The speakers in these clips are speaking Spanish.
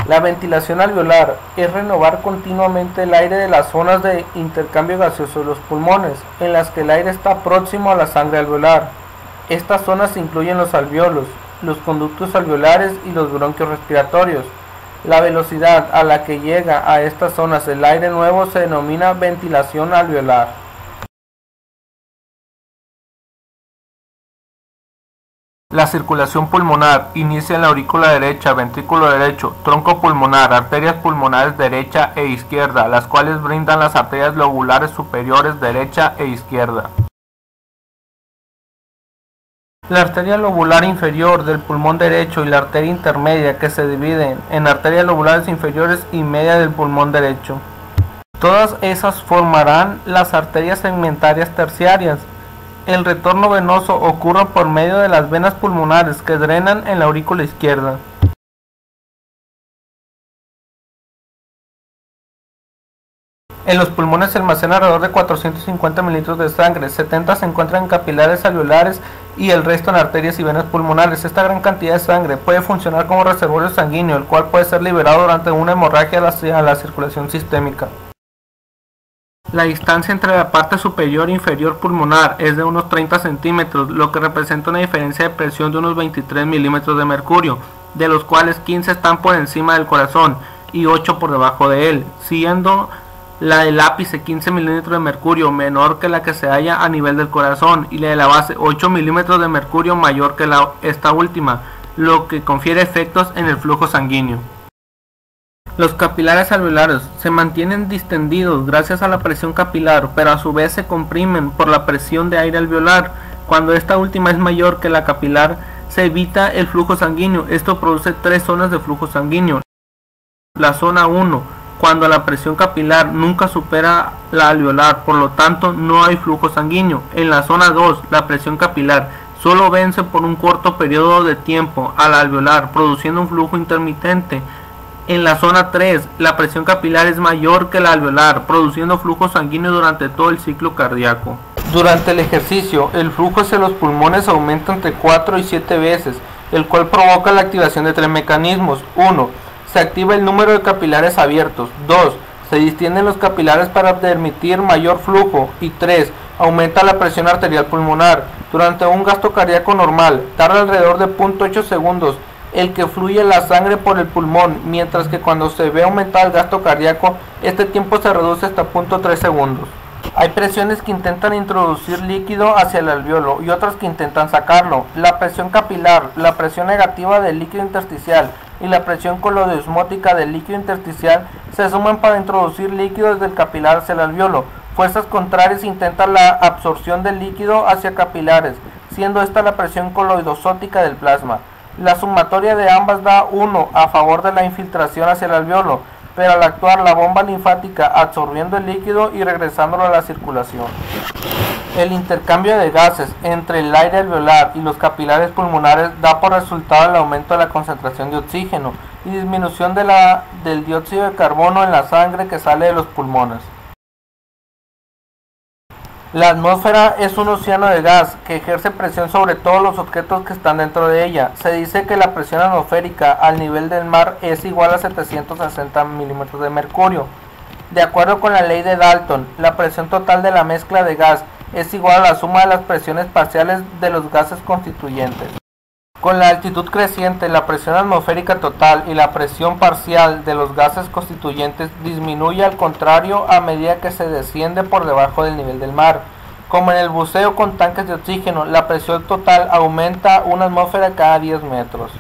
La ventilación alveolar es renovar continuamente el aire de las zonas de intercambio gaseoso de los pulmones, en las que el aire está próximo a la sangre alveolar. Estas zonas incluyen los alvéolos, los conductos alveolares y los bronquios respiratorios. La velocidad a la que llega a estas zonas el aire nuevo se denomina ventilación alveolar. La circulación pulmonar inicia en la aurícula derecha, ventrículo derecho, tronco pulmonar, arterias pulmonares derecha e izquierda, las cuales brindan las arterias lobulares superiores derecha e izquierda. La arteria lobular inferior del pulmón derecho y la arteria intermedia, que se dividen en arterias lobulares inferiores y media del pulmón derecho. Todas esas formarán las arterias segmentarias terciarias. El retorno venoso ocurre por medio de las venas pulmonares que drenan en la aurícula izquierda. En los pulmones se almacena alrededor de 450 mililitros de sangre, 70 se encuentran en capilares alveolares y el resto en arterias y venas pulmonares. Esta gran cantidad de sangre puede funcionar como reservorio sanguíneo, el cual puede ser liberado durante una hemorragia a la circulación sistémica. La distancia entre la parte superior e inferior pulmonar es de unos 30 centímetros, lo que representa una diferencia de presión de unos 23 milímetros de mercurio, de los cuales 15 están por encima del corazón y 8 por debajo de él, siendo la del ápice 15 milímetros de mercurio menor que la que se halla a nivel del corazón y la de la base 8 milímetros de mercurio mayor que esta última, lo que confiere efectos en el flujo sanguíneo. Los capilares alveolares se mantienen distendidos gracias a la presión capilar, pero a su vez se comprimen por la presión de aire alveolar. Cuando esta última es mayor que la capilar, se evita el flujo sanguíneo. Esto produce tres zonas de flujo sanguíneo. La zona 1, cuando la presión capilar nunca supera la alveolar, por lo tanto no hay flujo sanguíneo. En la zona 2, la presión capilar solo vence por un corto periodo de tiempo a la alveolar, produciendo un flujo intermitente. En la zona 3, la presión capilar es mayor que la alveolar, produciendo flujo sanguíneo durante todo el ciclo cardíaco. Durante el ejercicio, el flujo hacia los pulmones aumenta entre 4 y 7 veces, el cual provoca la activación de tres mecanismos. 1. Se activa el número de capilares abiertos. 2. Se distienden los capilares para permitir mayor flujo. Y 3. Aumenta la presión arterial pulmonar. Durante un gasto cardíaco normal, tarda alrededor de 0.8 segundos el que fluye la sangre por el pulmón, mientras que cuando se ve aumentar el gasto cardíaco, este tiempo se reduce hasta 0.3 segundos. Hay presiones que intentan introducir líquido hacia el alvéolo y otras que intentan sacarlo. La presión capilar, la presión negativa del líquido intersticial y la presión coloidosmótica del líquido intersticial se suman para introducir líquido desde el capilar hacia el alvéolo. Fuerzas contrarias intentan la absorción del líquido hacia capilares, siendo esta la presión coloidosótica del plasma. La sumatoria de ambas da 1 a favor de la infiltración hacia el alvéolo, pero al actuar la bomba linfática absorbiendo el líquido y regresándolo a la circulación. El intercambio de gases entre el aire alveolar y los capilares pulmonares da por resultado el aumento de la concentración de oxígeno y disminución del dióxido de carbono en la sangre que sale de los pulmones. La atmósfera es un océano de gas que ejerce presión sobre todos los objetos que están dentro de ella. Se dice que la presión atmosférica al nivel del mar es igual a 760 milímetros de mercurio. De acuerdo con la ley de Dalton, la presión total de la mezcla de gas es igual a la suma de las presiones parciales de los gases constituyentes. Con la altitud creciente, la presión atmosférica total y la presión parcial de los gases constituyentes disminuye al contrario a medida que se desciende por debajo del nivel del mar. Como en el buceo con tanques de oxígeno, la presión total aumenta una atmósfera cada 10 metros.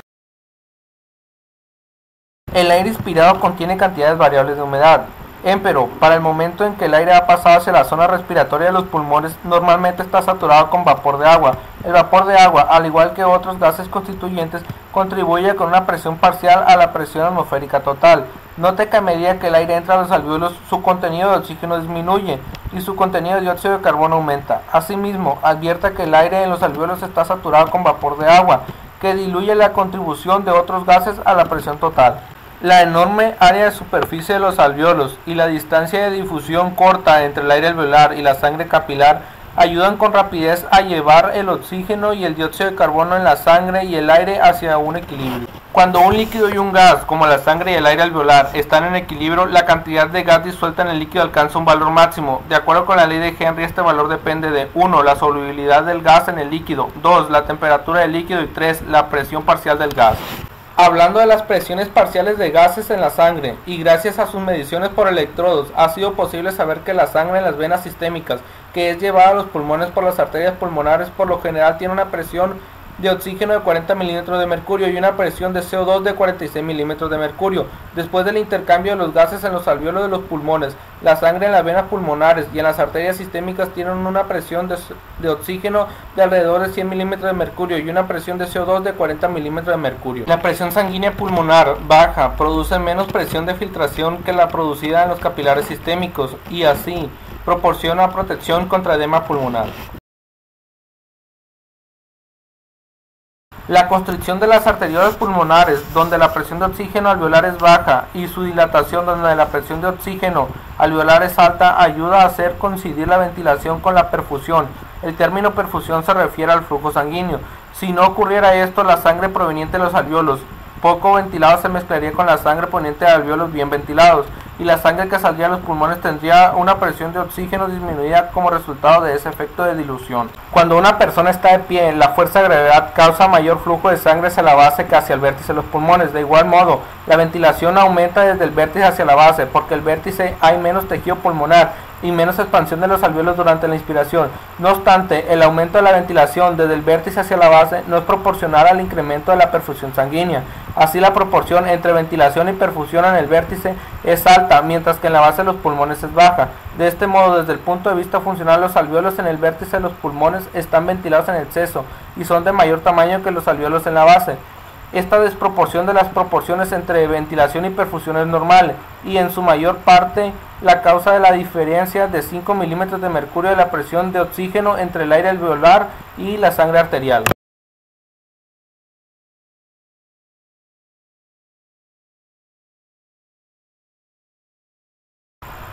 El aire inspirado contiene cantidades variables de humedad. Empero, para el momento en que el aire ha pasado hacia la zona respiratoria de los pulmones, normalmente está saturado con vapor de agua. El vapor de agua, al igual que otros gases constituyentes, contribuye con una presión parcial a la presión atmosférica total. Note que a medida que el aire entra a los alvéolos, su contenido de oxígeno disminuye y su contenido de dióxido de carbono aumenta. Asimismo, advierta que el aire en los alvéolos está saturado con vapor de agua, que diluye la contribución de otros gases a la presión total. La enorme área de superficie de los alvéolos y la distancia de difusión corta entre el aire alveolar y la sangre capilar ayudan con rapidez a llevar el oxígeno y el dióxido de carbono en la sangre y el aire hacia un equilibrio. Cuando un líquido y un gas, como la sangre y el aire alveolar, están en equilibrio, la cantidad de gas disuelta en el líquido alcanza un valor máximo. De acuerdo con la ley de Henry, este valor depende de 1. La solubilidad del gas en el líquido, 2. La temperatura del líquido y 3. La presión parcial del gas. Hablando de las presiones parciales de gases en la sangre, y gracias a sus mediciones por electrodos, ha sido posible saber que la sangre en las venas sistémicas, que es llevada a los pulmones por las arterias pulmonares, por lo general tiene una presión de oxígeno de 40 milímetros de mercurio y una presión de CO2 de 46 milímetros de mercurio. Después del intercambio de los gases en los alvéolos de los pulmones, la sangre en las venas pulmonares y en las arterias sistémicas tienen una presión de oxígeno de alrededor de 100 milímetros de mercurio y una presión de CO2 de 40 milímetros de mercurio. La presión sanguínea pulmonar baja produce menos presión de filtración que la producida en los capilares sistémicos y así proporciona protección contra edema pulmonar. La constricción de las arteriolas pulmonares, donde la presión de oxígeno alveolar es baja, y su dilatación, donde la presión de oxígeno alveolar es alta, ayuda a hacer coincidir la ventilación con la perfusión. El término perfusión se refiere al flujo sanguíneo. Si no ocurriera esto, la sangre proveniente de los alvéolos poco ventilada se mezclaría con la sangre proveniente de alvéolos bien ventilados, y la sangre que saldría de los pulmones tendría una presión de oxígeno disminuida como resultado de ese efecto de dilución. Cuando una persona está de pie, la fuerza de gravedad causa mayor flujo de sangre hacia la base que hacia el vértice de los pulmones. De igual modo, la ventilación aumenta desde el vértice hacia la base, porque el vértice hay menos tejido pulmonar y menos expansión de los alvéolos durante la inspiración. No obstante, el aumento de la ventilación desde el vértice hacia la base no es proporcional al incremento de la perfusión sanguínea. Así, la proporción entre ventilación y perfusión en el vértice es alta, mientras que en la base de los pulmones es baja. De este modo, desde el punto de vista funcional, los alvéolos en el vértice de los pulmones están ventilados en exceso y son de mayor tamaño que los alvéolos en la base. Esta desproporción de las proporciones entre ventilación y perfusión es normal y en su mayor parte la causa de la diferencia de 5 milímetros de mercurio de la presión de oxígeno entre el aire alveolar y la sangre arterial.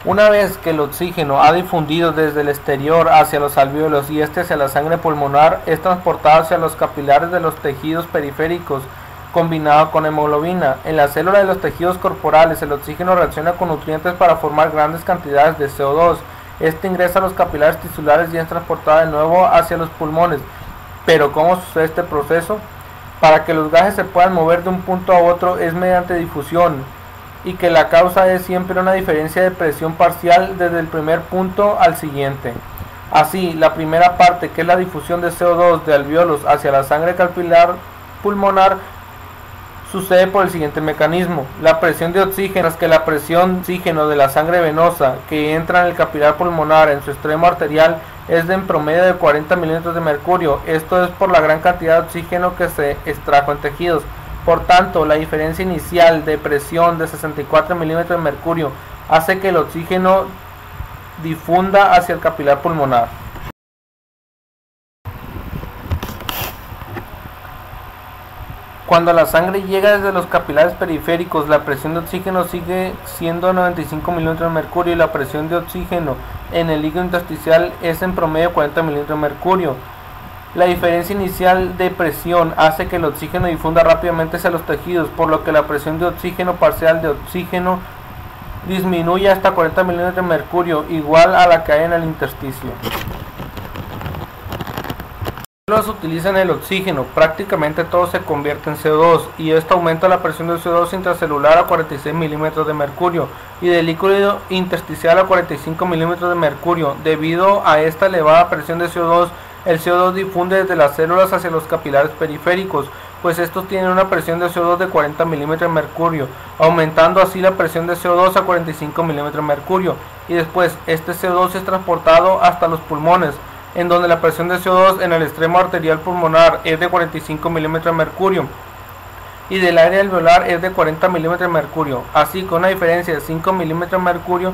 Una vez que el oxígeno ha difundido desde el exterior hacia los alvéolos y este hacia la sangre pulmonar, es transportado hacia los capilares de los tejidos periféricos combinado con hemoglobina. En la célula de los tejidos corporales, el oxígeno reacciona con nutrientes para formar grandes cantidades de CO2. Este ingresa a los capilares tisulares y es transportado de nuevo hacia los pulmones. Pero ¿cómo sucede este proceso? Para que los gases se puedan mover de un punto a otro es mediante difusión, y que la causa es siempre una diferencia de presión parcial desde el primer punto al siguiente. Así, la primera parte, que es la difusión de CO2 de alvéolos hacia la sangre capilar pulmonar, sucede por el siguiente mecanismo. La presión de oxígeno es que la presión de oxígeno de la sangre venosa que entra en el capilar pulmonar en su extremo arterial es de en promedio de 40 milímetros de mercurio. Esto es por la gran cantidad de oxígeno que se extrajo en tejidos. Por tanto, la diferencia inicial de presión de 64 milímetros de mercurio hace que el oxígeno difunda hacia el capilar pulmonar. Cuando la sangre llega desde los capilares periféricos, la presión de oxígeno sigue siendo 95 milímetros de mercurio y la presión de oxígeno en el líquido intersticial es en promedio 40 milímetros de mercurio. La diferencia inicial de presión hace que el oxígeno difunda rápidamente hacia los tejidos, por lo que la presión de oxígeno parcial de oxígeno disminuye hasta 40 milímetros de mercurio, igual a la que hay en el intersticio. Se utilizan el oxígeno, prácticamente todo se convierte en CO2 y esto aumenta la presión del CO2 intracelular a 46 milímetros de mercurio y del líquido intersticial a 45 milímetros de mercurio. Debido a esta elevada presión de CO2, el CO2 difunde desde las células hacia los capilares periféricos, pues estos tienen una presión de CO2 de 40 milímetros de mercurio, aumentando así la presión de CO2 a 45 milímetros de mercurio, y después este CO2 es transportado hasta los pulmones, en donde la presión de CO2 en el extremo arterial pulmonar es de 45 milímetros de mercurio y del aire alveolar es de 40 milímetros de mercurio, así con una diferencia de 5 milímetros de mercurio